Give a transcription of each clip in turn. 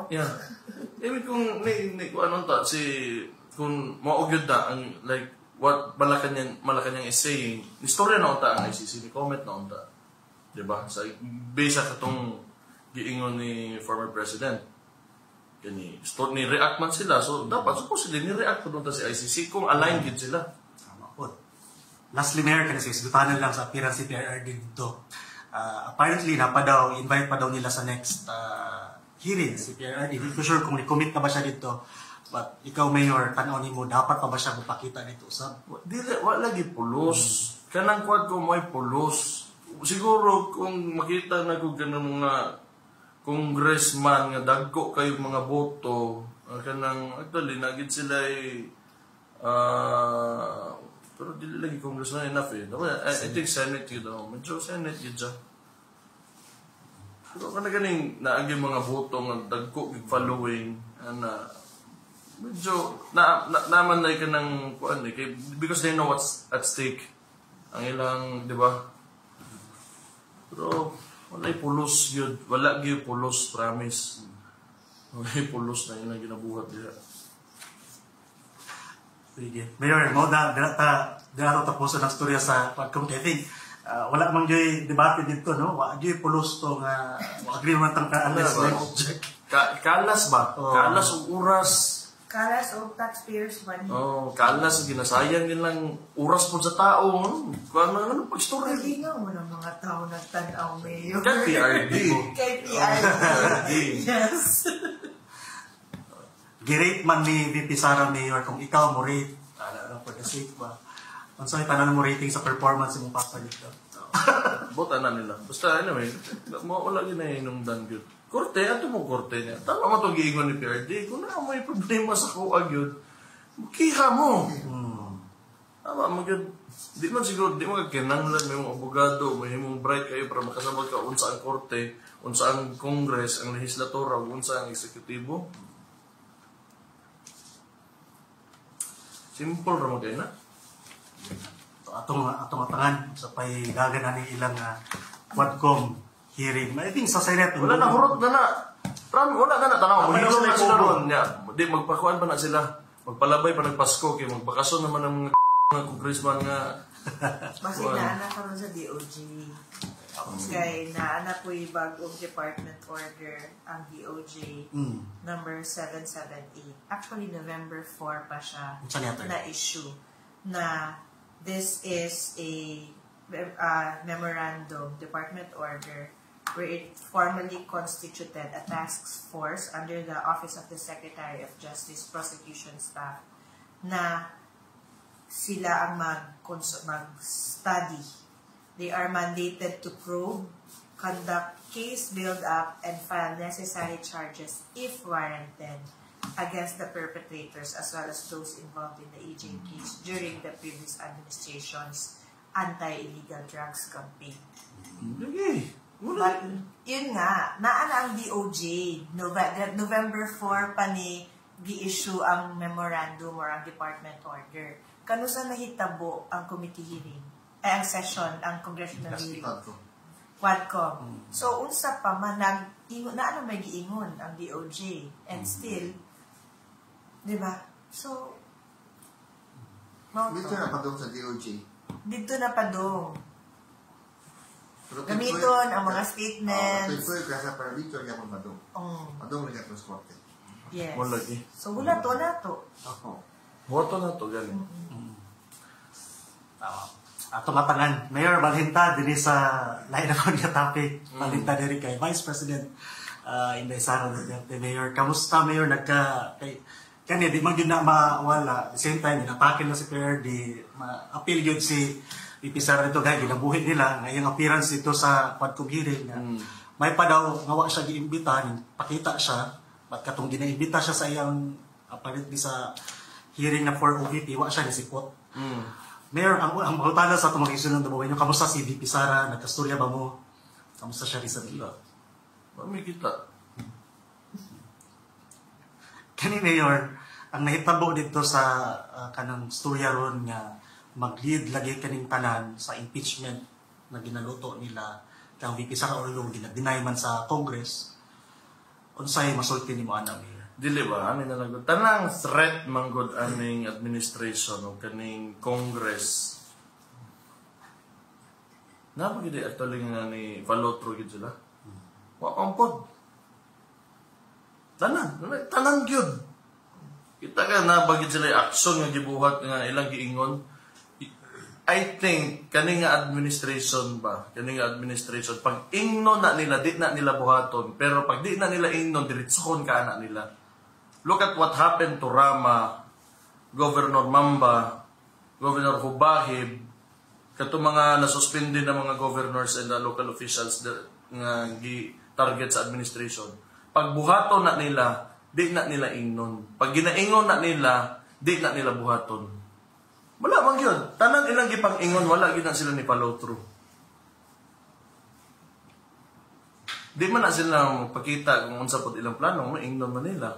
Yeah. Ibig kung kung anong ta, kung maugyod na, ang, like, what Malacanang is saying, istorya na unta ang ICC, ni comment na unta. Diba? Sa, base sa katong giingon ni former president. Kani, ni react man sila. So, dapat, supposedly, ni-react po doon si ICC kung aligned din sila. Tama po. Lastly, Mayor, kasi isbitanan lang sa appearance si PRRD dito. Apparently, invite pa daw nila sa next hearing si PRRD. Hindi ko sure kung commit na ba siya dito. But ikaw, Mayor, tanaw ni mo, dapat pa ba siya mapakita dito? Wala lagi pulos. Kanang kwad ko may pulos. Siguro kung makita na ko ganun mga congressman nga dagko kayo mga boto, kanang actually nagid sila pero dili lagi congressman enough eh. I think Senate yun daw. Medyo Senate yun dyan. Pero kung ganing naagi mga boto nga dagko following medyo naman na ka ng kuan because they know what's at stake ang ilang, di ba? Pero wala'y pulos yun. Wala gyud pulos, promise. Wala'y pulos na yun ang ginabuhat nila. Sige. Mayor, mo na tapusan ang storya sa pagkamuti. I think, wala mang joy debate dito, no? Wala joy pulos to nga, agree naman tang kaalas na object. Kalas ba? Kalas o oras. Kalas o taxpayers money. Kalas, ginasayang nilang oras po sa tao. Ano pag-story? Nalingaw mo ng mga tao nagtanaw, Mayor. Kay PRD. Kay PRD. Yes. Girate man ni VP Sara, Mayor, kung ikaw mo rate, for the sake ba? Kung saan tanan mo rating sa performance mo papa dito? Bota na nila. Basta anyway, wala yun na inungdan yun. Korte, ato mo korte niya. Tama mo itong giingon ni PRD. Kung na may problema sa kuag yun, kiha mo. Tama mo yun. Di man siguro, di mo kakinanglan, may mga abogado, may mga bright kayo para makasabag ka unsa ang korte, unsa ang Congress, ang legislatura, unsa ang eksekutibo. Simple ramon kayo na. Atong atangan sa paidagan na ni ilang Quadcom hearing. I think sa Senate. Wala na, hurot na na. Wala na na, tanaw. Mahilo na sila ron. Di, magpakuan pa na sila. Magpalabay pa nagpasko. Kaya magbakasyon naman ng mga congressman nga. Basi naanak ka ron sa DOJ. Kaya naanak ko yung bagong department order ang DOJ number 778. Actually, November 4 pa siya na issue na this is a memorandum, department order, where it formally constituted a task force under the Office of the Secretary of Justice Prosecution Staff na sila ang mag-study. They are mandated to probe, conduct case build-up, and file necessary charges if warranted against the perpetrators as well as those involved in the EJ case during the previous administration's anti-illegal drugs campaign. But, yun nga, naana ang DOJ. November 4 pa ni gi-issue ang memorandum or ang department order. Kano sa nahitabo ang committee hearing? Ang session, ang congressional hearing? Quadcom. So, unsa pa man, naano may giingon ang DOJ. And still, di ba? So, dito na padong sa DOJ. Dito na padong. Gamiton ang mga statements. Pero kaya para dito niya kung padong. Padong na sa korte. Yes. Wala eh. So, wala to na to. Boto na to, galing. Ato matangan, Mayor Balhinta, dili sa lain ako niya topic. Balhinta diri kay Vice President Inday Sara Duterte. Mayor, kamusta, Mayor? Kani, di man yun na mawala. At the same time, inapakin na si PRD, ma-appeal yun si VP Sara dito, gaya, ginabuhin nila, ngayong appearance dito sa Quadcom hearing. May pa daw, ngawa siya giimbitahan, pakita siya, ba't katong ginaimbita siya sa iyang, apparently sa hearing na for OVP, wa siya nisipot. Mayor, ang mahutala sa itong mga isunod na buhay nyo, kamusta si VP Sara? Nagkastorya ba mo? Kamusta siya recently? May kita. Kani Mayor, ang nahitabo dito sa kanang storya ron nga mag-lead lagi kaning tanan sa impeachment na ginaluto nila kang VP Sara o yung ginag-deny man sa Congress. unsay masulti nimo ana Mayor? Dili ba ani na lang gud tanang threat man gud aning administration o kaning Congress. Napagidi actually nga ni Palotro gid sila. Wa ampod. Tanan gyud. Kita ka na bagid sila action nga gibuhat nga ilang giingon. I think kani nga administration pag ingnon na nila di na nila buhaton, pero pag di na nila ingnon diretsohon ka na nila. Look at what happened to Rama, Governor Mamba, Governor Hubahib, kato mga nasuspindi na mga governors and the local officials nga gi-target sa administration. Pag buhaton na nila, di na nila ingnon. Pag ginaingon na nila, di na nila buhaton. Wala bang yun? Tanan ilang gipang-ingon, wala gina sila ni Palotro. Di man na sila magpakita kung unsa pod ilang plano, maingnon man nila.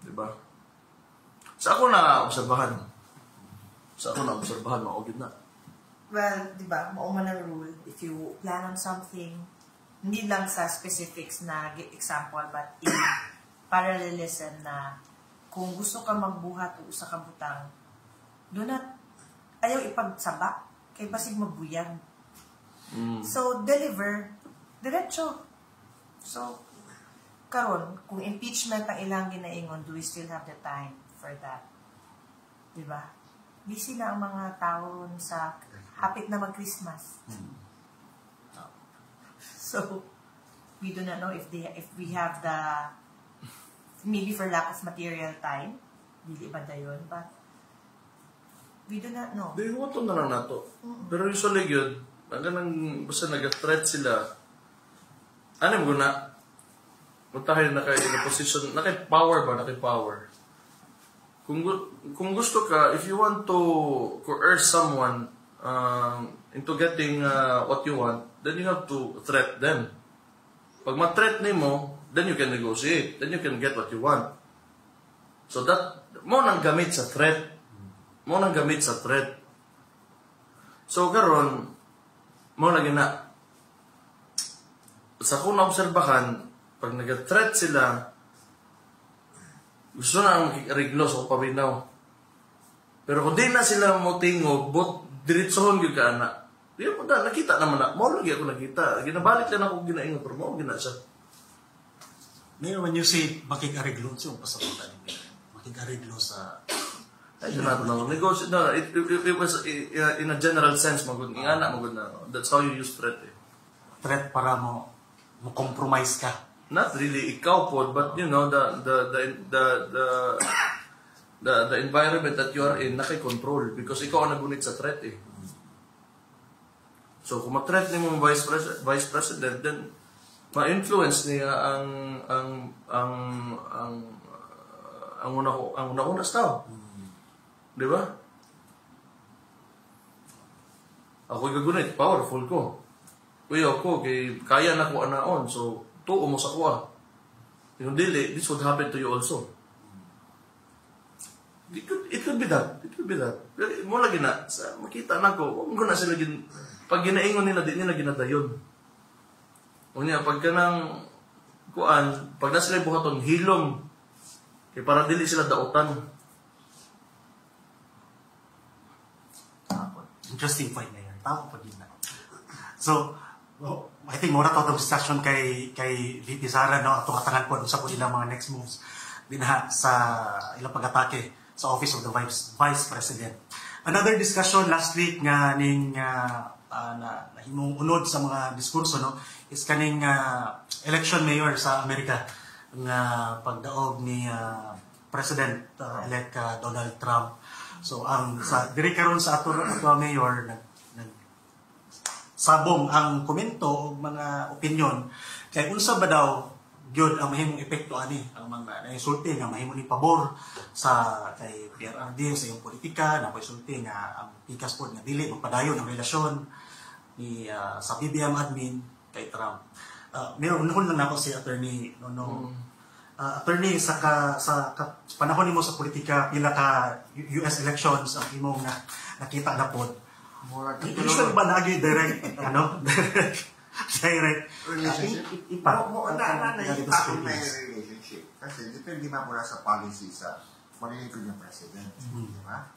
Diba? Sa ako na obserbahan, maugid na. Well, di ba, mauman ang rule, if you plan on something, hindi lang sa specifics na example, but in parallelism na kung gusto ka magbuhat o sa kabutang, do not, ayaw ipagsaba, kay basig magbuyag. So, deliver, diretso. So, karon kung impeachment ang ilang ginaingon, do we still have the time for that? Diba? Busy na ang mga tao sa hapit na mag-Christmas. So, we do not know if we have the, maybe for lack of material time, dili ba da yun, but we do not know. Di mo na lang nato. Pero usually yun, hanggang basta nag-threat sila, ano mo na, mutahin na kayo in a position, naki-power ba? Naki-power. Kung gusto ka, if you want to coerce someone into getting what you want, then you have to threat them. Pag ma-threat mo, then you can negotiate. Then you can get what you want. So that, mo nang gamit sa threat. So karon, mo lagi na, sa kung naobserbahan, pag nag-threat sila, gusto na ang makikiriglo sa pabinaw. Pero kung di na sila motingog, diretsohon yung kaana. Di mo na, nakita naman na. Mo lagi ako nakita. Ginabalik lang ako ginaingon, pero mo gina siya. Mayor, when you say makikiriglo, siya ang pasakutan ni Mayor. Makikiriglo sa... Ay, yun natin ako. Negosyo na. It was in a general sense, magod. Ingana, magod na. That's how you use threat eh. Threat para mo compromise ka. Not really ikaw po, but you know, the environment that you are in, naki-control. Because ikaw ang nagunit sa threat eh. So, kung ma-threat ni mong vice president, then ma-influence niya ang una-una tao. Di ba? Ako'y gagunit, powerful ko. Kuya ako, kaya na ko anaon, so tuo mo sa kuha. Yung dili, this would happen to you also. It could be that. Pero mo lagi na, makita na ko, kung na sila pag ginaingon nila, di nila ginadayon. Unya, pag ka ng kuan, pag na sila buhaton, hilom. Kaya para dili sila dautan. Interesting point na yan. Tama pa din na. So, I think muna ito discussion kay VP Sara, no? Itong katangan po sa po ilang mga next moves din sa ilang pag-atake sa Office of the Vice President. Another discussion last week nga ning nahimong unod sa mga diskurso, no, is kaning election mayor sa Amerika nga pagdaog ni President-elect Donald Trump. So ang diri karon sa ato mayor sabong ang komento o mga opinion kay unsa ba daw gyud ang mahimong epekto ani ang mga naisulti nga mahimo ni pabor sa kay PRRD sa iyong politika na paisulti nga ang pikas pod nga dili magpadayon ang relasyon ni sa BBM admin kay Trump. Meron unhon lang nako si attorney attorney sa panahon nimo sa politika pila ka US elections ang imong nakita na pod. Usually ba lagi direct direct Relationship? impact. Impact may relationship. Kasi depende man mula sa policy sa manilingkod ng president. Di ba?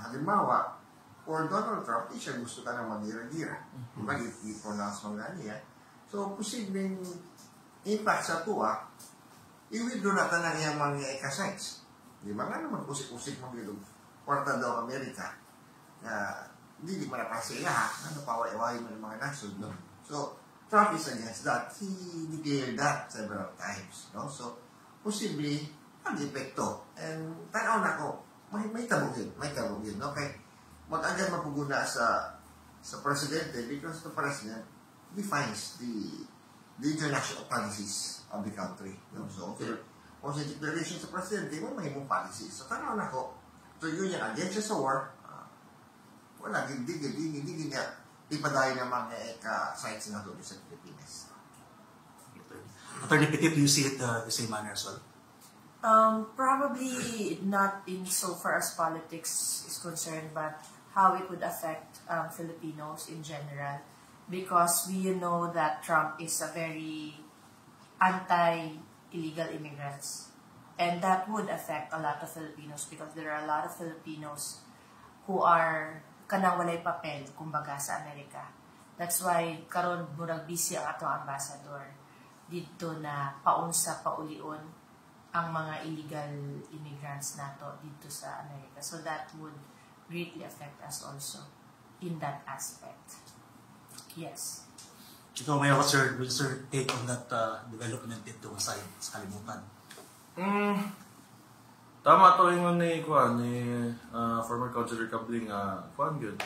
Halimbawa, for Donald Trump, di siya gusto ka ng magira-gira. Diba? I-pronounce mo nga niya. So, posibleng impact sa tuwa, i-withdraw na ka ng iyang mga eka-sites. Di ba? Nga naman, usik-usik mo dito. Kwarta daw Amerika. Na hindi pa napasaya ha. Ano, pawai-away mo ng mga nasod. No? So, Trump is against that. He declared that several times. No? So, posibleng mag-epekto. And tanaw na ko, may tabugin. Okay? Mag-agad mapuguna sa presidente because the president defines the international policies of the country. No? So, okay. Kung sa declaration sa presidente, may mong policies. So, tanaw na ko, so yun yan, against siya sa war, wala, hindi niya ipadayo ng mga sites na doon sa Pilipinas. Attorney Petit, do you see it the same manner as well? Probably not in so far as politics is concerned, but how it would affect Filipinos in general. Because we know that Trump is a very anti-illegal immigrants. And that would affect a lot of Filipinos because there are a lot of Filipinos who are kanang walay papel, kumbaga, sa Amerika. That's why karon murag busy ang atong ambassador dito na paunsa paulion ang mga illegal immigrants nato dito sa Amerika. So that would greatly affect us also in that aspect. Yes. Ikaw, Mayor, what's your take on that development dito sa kalimutan? Tama to yung ni former Councilor Cabling, good.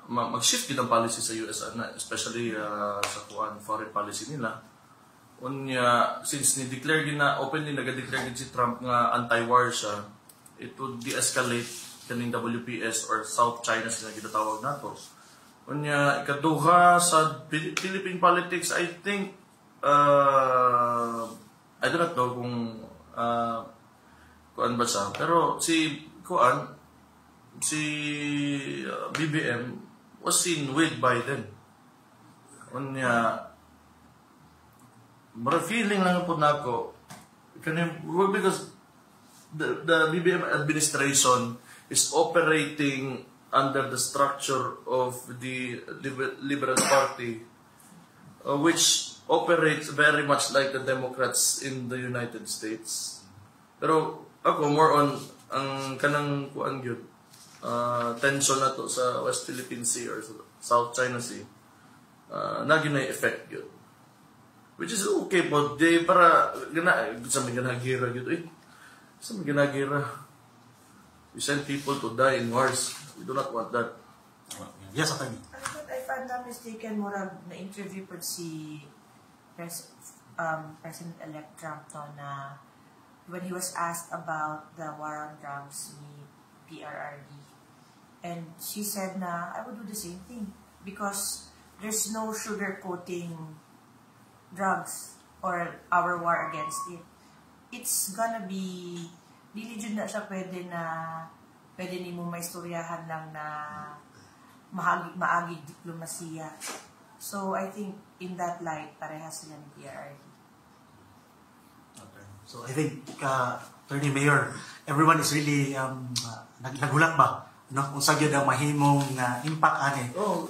Mag-shift din ang policy sa US, especially sa foreign policy nila. Since ni-declare openly nag-declare si Trump nga anti-war siya, it would de-escalate kaning WPS or South China sila ginatawag nato. Ikaduha sa Philippine politics, I think, I do not know kung kuan ba siya. Pero si BBM was seen with Biden. Feeling lang po na ako, because the BBM administration is operating under the structure of the Liberal Party, which operates very much like the Democrats in the United States. Pero ako, more on ang kanang kuan gyud, tension na to sa West Philippine Sea or South China Sea, naginay effect gyud. Which is okay, but they para sa mga ginagira gyud. Sa mga ginagira, we send people to die in wars. We do not want that. Yes, attorney. If I'm not mistaken, murag na-interview po si President-elect Trump na when he was asked about the war on drugs ni PRRD. And she said na, I would do the same thing because there's no sugarcoating drugs or our war against it. It's gonna be, dili jud na siya pwede ni mo maistoryahan lang na maagig diplomasiya. So I think in that light, parehas sila ni PRRD. So I think, Attorney Mayor, everyone is really nagulat ba? No? Kung sa gyud ang mahimong impact ani. Oh,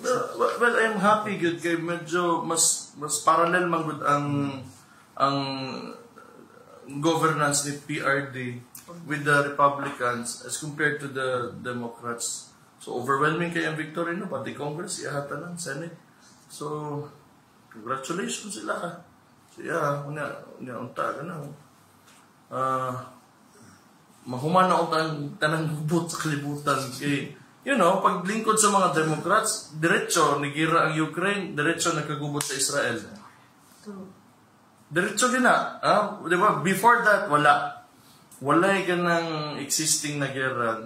well, I'm happy good kay medyo mas parallel man gud ang governance ni PRD with the Republicans as compared to the Democrats. So overwhelming kay ang victory no pati Congress ihata ng Senate. So congratulations sila. So yeah, unta ka na. Mahuman na ang tanang gubot sa kalibutan kay paglingkod sa mga Democrats, diretso nigira ang Ukraine, diretso nagkagubot sa Israel. Diretso din na, di ba? Before that wala ka ng existing na gera.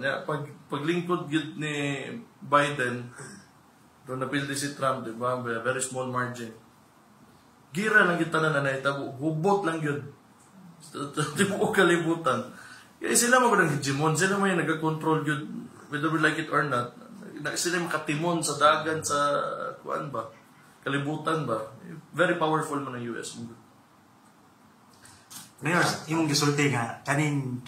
Paglingkod yun ni Biden, doon napildi si Trump, di ba? Very small margin. Gira lang kita na naitabo, gubot lang yun. Di mo kalibutan. Kaya sila magandang hegemon, sila may nag-control yun, whether we like it or not. Sila makatimon sa dagan sa kuan ba. kalibutan ba, very powerful man ang US. Mayor, yung gisulti nga, kaning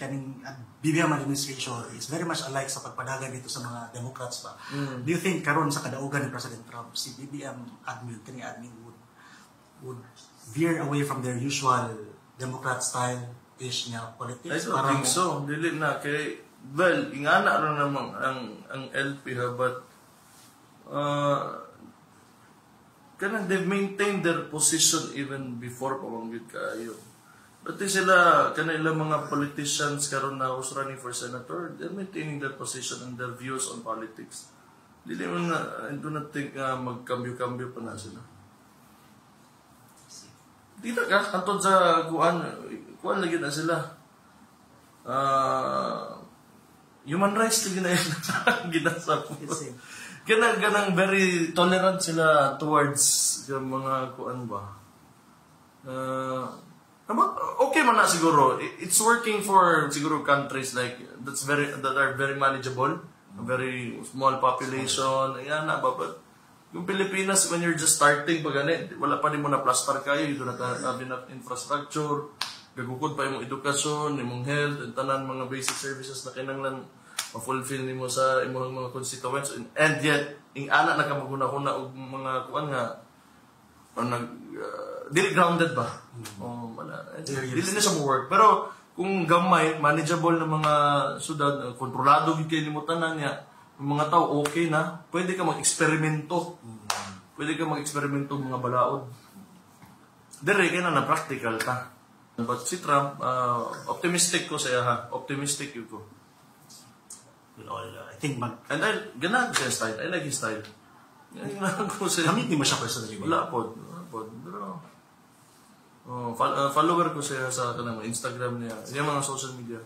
BBM administration is very much alike sa pagpadagan dito sa mga Democrats ba? Do you think karon sa kadaugan ni President Trump, si BBM admin would veer away from their usual Democrat style-ish nga I politics? don't think so. Dili na. Kay, well, ingana rin naman ang LP ha, but kanang they've maintained their position even before pamanggit kaayo. Pati sila, kanila mga politicians karon na who's running for senator, they're maintaining their position and their views on politics. Dili man na, I do not think magkambyo-kambyo pa na sila. Dito ka, antod sa kuan lagi na sila. Human rights lagi na yun. Ginasa po. Ganang very tolerant sila towards yung mga kuan ba. Okay man na siguro. It's working for siguro countries like that are very manageable, a very small population. Ayan na ba, but yung Pilipinas, when you're just starting pa ganit, wala pa din mo na plaster kayo, you do not have enough infrastructure, gagukod pa yung edukasyon, yung health, and tanan mga basic services na kinanglan ma-fulfill nimo sa imong mga constituents, and yet ing ana na ka maghuna-huna og mga kuan nga dili grounded ba? Wala. Dili na siya mo work. Pero kung gamay, manageable na mga syudad, kontrolado gid kay nimo tanan niya, yung mga tao okay na, pwede ka mag-eksperimento. Pwede ka mag-eksperimento mga balaod. Dire kay na practical ta. But si Trump, optimistic ko siya ha. Optimistic yun ko. I think And ganahan ko siya style. I like his style. Ganahan ko siya. Gamit ni mo siya personally. Wala po. Pero, follower ko siya sa kanang Instagram niya. Yung mga social media.